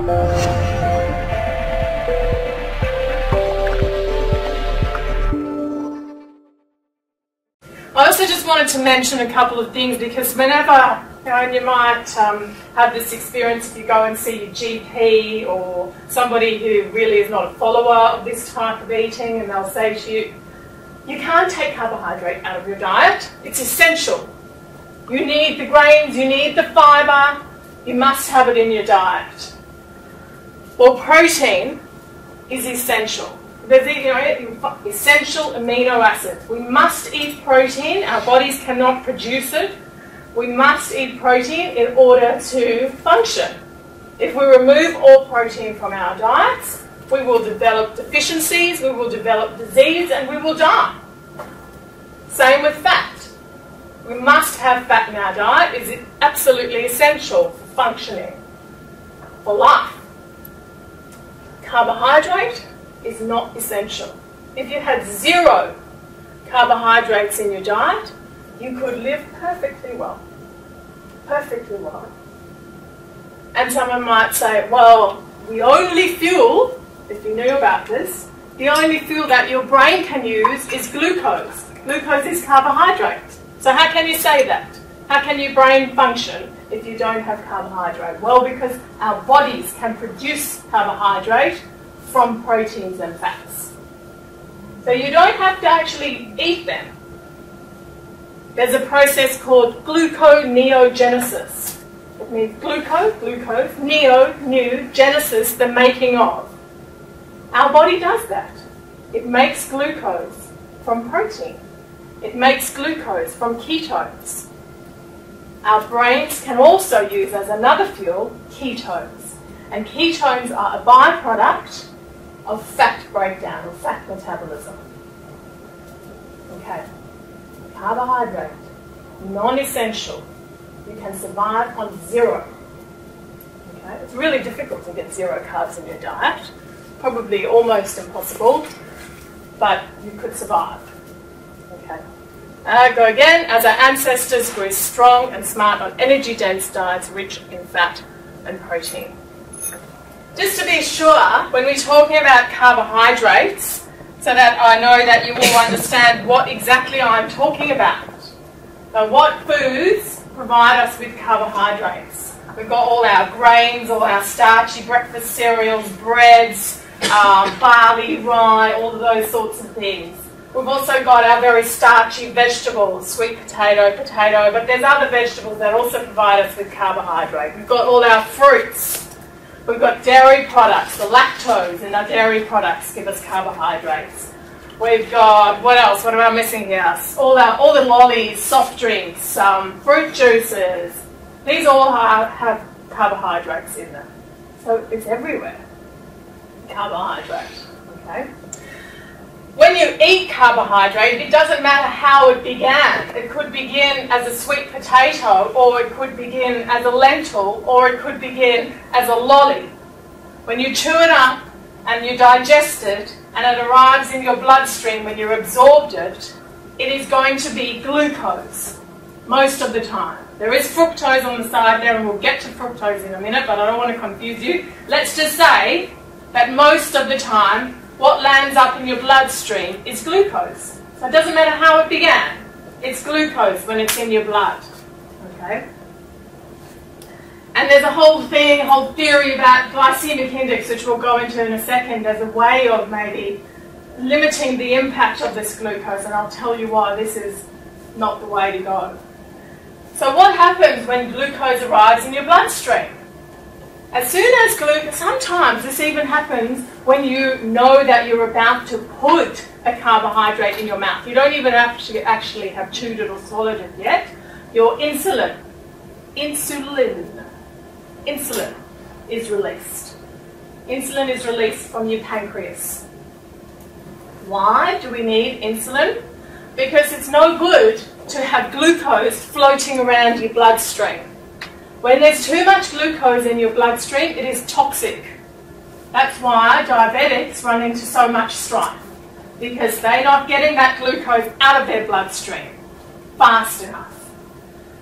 I also just wanted to mention a couple of things, because whenever, and you might have this experience if you go and see your GP or somebody who really is not a follower of this type of eating, and they'll say to you, you can't take carbohydrate out of your diet, it's essential. You need the grains, you need the fibre, you must have it in your diet. Well, protein is essential. There's essential amino acids. We must eat protein. Our bodies cannot produce it. We must eat protein in order to function. If we remove all protein from our diets, we will develop deficiencies, we will develop disease, and we will die. Same with fat. We must have fat in our diet. It is absolutely essential for functioning, for life. Carbohydrate is not essential. If you had 0 carbohydrates in your diet, you could live perfectly well. Perfectly well. And someone might say, well, the only fuel, if you knew about this, the only fuel that your brain can use is glucose. Glucose is carbohydrate. So how can you say that? How can your brain function if you don't have carbohydrate? Well, because our bodies can produce carbohydrate from proteins and fats. So you don't have to actually eat them. There's a process called gluconeogenesis. It means glucose, new, genesis, the making of. Our body does that. It makes glucose from protein. It makes glucose from ketones. Our brains can also use as another fuel ketones. And ketones are a byproduct of fat breakdown or fat metabolism. Okay. Carbohydrate, non-essential. You can survive on 0. Okay. It's really difficult to get 0 carbs in your diet. Probably almost impossible, but you could survive. Okay. Go again. As our ancestors grew strong and smart on energy-dense diets rich in fat and protein. Just to be sure, when we're talking about carbohydrates, so that I know that you will understand what exactly I'm talking about. So what foods provide us with carbohydrates? We've got all our grains, all our starchy breakfast cereals, breads, barley, rye, all of those sorts of things. We've also got our very starchy vegetables, sweet potato, but there's other vegetables that also provide us with carbohydrate. We've got all our fruits. We've got dairy products, the lactose in our dairy products give us carbohydrates. We've got, what else? What am I missing here? All the lollies, soft drinks, fruit juices. These all have carbohydrates in them. So it's everywhere. Carbohydrate, okay? When you eat carbohydrate, it doesn't matter how it began. It could begin as a sweet potato, or it could begin as a lentil, or it could begin as a lolly. When you chew it up and you digest it, and it arrives in your bloodstream when you've absorbed it, it is going to be glucose most of the time. There is fructose on the side there, and we'll get to fructose in a minute, but I don't want to confuse you. Let's just say that most of the time, what lands up in your bloodstream is glucose. So it doesn't matter how it began. It's glucose when it's in your blood. Okay? And there's a whole theory about glycemic index, which we'll go into in a second, as a way of maybe limiting the impact of this glucose, and I'll tell you why this is not the way to go. So what happens when glucose arrives in your bloodstream? As soon as glucose, sometimes this even happens when you know that you're about to put a carbohydrate in your mouth. You don't even have to actually have chewed it or swallowed it yet. Your insulin is released. Insulin is released from your pancreas. Why do we need insulin? Because it's no good to have glucose floating around your bloodstream. When there's too much glucose in your bloodstream, it is toxic. That's why diabetics run into so much strife, because they're not getting that glucose out of their bloodstream fast enough.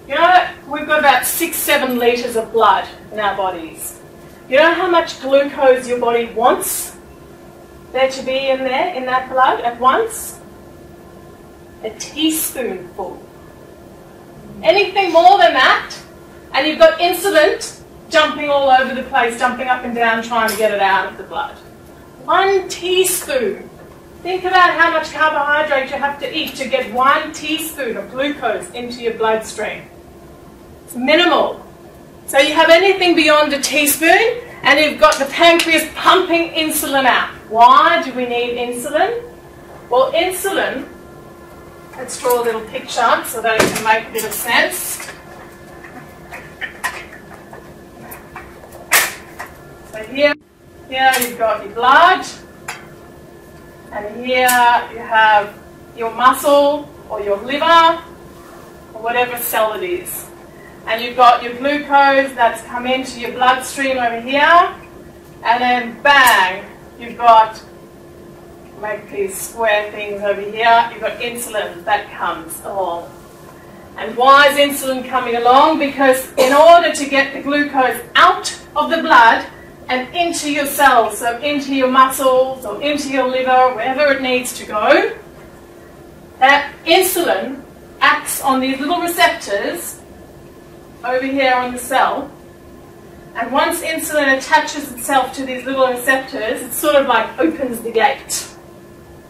You know, we've got about 6-7 litres of blood in our bodies. You know how much glucose your body wants there to be in there, in that blood at once? A teaspoonful. Anything more than that, and you've got insulin jumping all over the place, jumping up and down, trying to get it out of the blood. 1 teaspoon. Think about how much carbohydrate you have to eat to get 1 teaspoon of glucose into your bloodstream. It's minimal. So you have anything beyond a teaspoon, and you've got the pancreas pumping insulin out. Why do we need insulin? Well, insulin, let's draw a little picture so that it can make a bit of sense. So here you've got your blood, and here you have your muscle or your liver or whatever cell it is. And you've got your glucose that's come into your bloodstream over here, and then bang, you've got, make these square things over here, you've got insulin that comes along. And why is insulin coming along? Because in order to get the glucose out of the blood and into your cells, so into your muscles or into your liver, wherever it needs to go, that insulin acts on these little receptors over here on the cell, and once insulin attaches itself to these little receptors, it sort of like opens the gate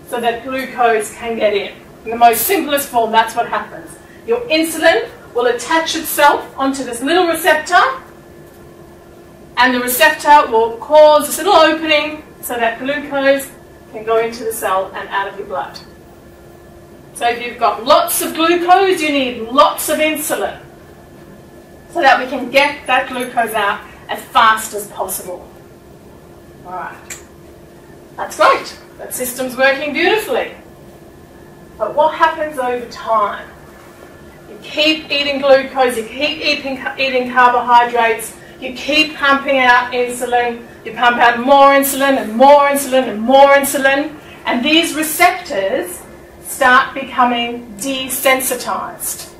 so that glucose can get in. In the most simplest form, that's what happens. Your insulin will attach itself onto this little receptor, and the receptor will cause this little opening so that glucose can go into the cell and out of your blood. So if you've got lots of glucose, you need lots of insulin, so that we can get that glucose out as fast as possible. All right, that's great. That system's working beautifully. But what happens over time? You keep eating glucose, you keep eating carbohydrates, you keep pumping out insulin, you pump out more insulin and more insulin and more insulin, and these receptors start becoming desensitized.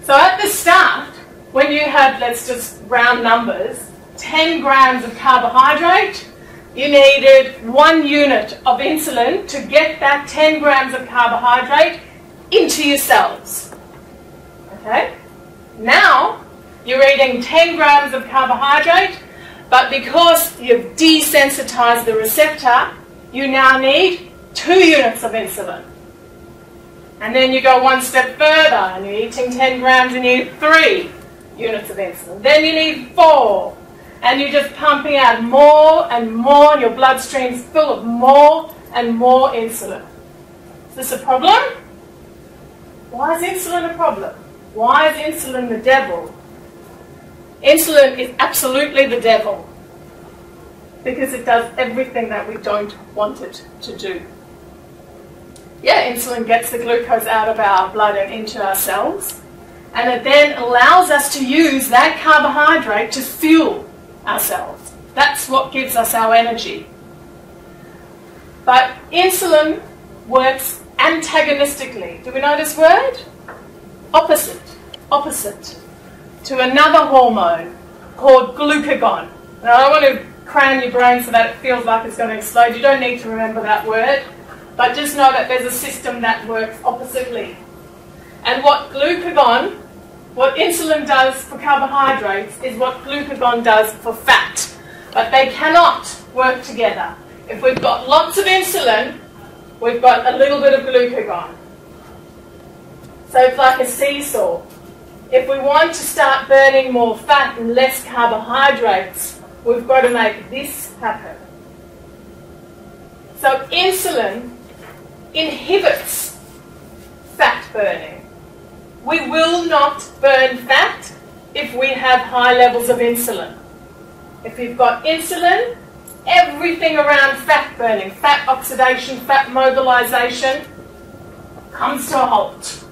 So at the start, when you had, let's just round numbers, 10 grams of carbohydrate, you needed 1 unit of insulin to get that 10 grams of carbohydrate into your cells. Okay? Now, you're eating 10 grams of carbohydrate, but because you've desensitized the receptor, you now need 2 units of insulin. And then you go one step further, and you're eating 10 grams and you need 3 units of insulin. Then you need 4, and you're just pumping out more and more, and your bloodstream's full of more and more insulin. Is this a problem? Why is insulin a problem? Why is insulin the devil? Insulin is absolutely the devil, because it does everything that we don't want it to do. Yeah, insulin gets the glucose out of our blood and into our cells, and it then allows us to use that carbohydrate to fuel our cells. That's what gives us our energy. But insulin works antagonistically. Do we know this word? Opposite to another hormone called glucagon. Now, I don't want to cram your brain so that it feels like it's going to explode. You don't need to remember that word, but just know that there's a system that works oppositely. And what insulin does for carbohydrates is what glucagon does for fat. But they cannot work together. If we've got lots of insulin, we've got a little bit of glucagon. So it's like a seesaw. If we want to start burning more fat and less carbohydrates, we've got to make this happen. So insulin inhibits fat burning. We will not burn fat if we have high levels of insulin. If you've got insulin, everything around fat burning, fat oxidation, fat mobilization comes to a halt.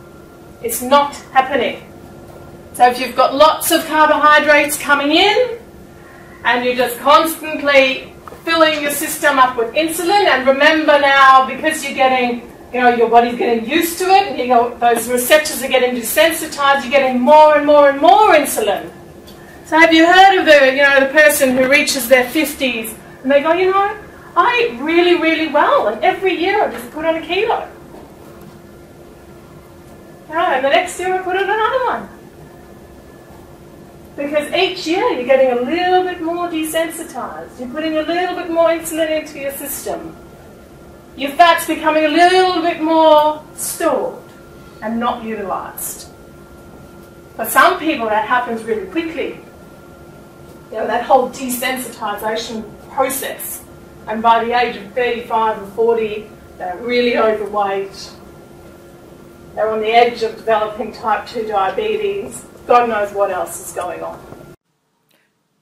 It's not happening. So if you've got lots of carbohydrates coming in and you're just constantly filling your system up with insulin, and remember now, because you're getting, your body's getting used to it, and those receptors are getting desensitized, you're getting more and more and more insulin. So So have you heard of the person who reaches their 50s and they go, I eat really, really well, and every year I just put on a kilo. And the next year I put on another one. Because each year you're getting a little bit more desensitized. You're putting a little bit more insulin into your system. Your fat's becoming a little bit more stored and not utilized. For some people that happens really quickly. That whole desensitization process. And by the age of 35 and 40, they're really overweight. They're on the edge of developing type 2 diabetes. God knows what else is going on.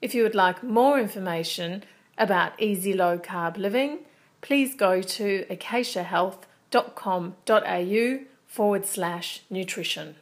If you would like more information about easy low carb living, please go to acaciahealth.com.au/nutrition.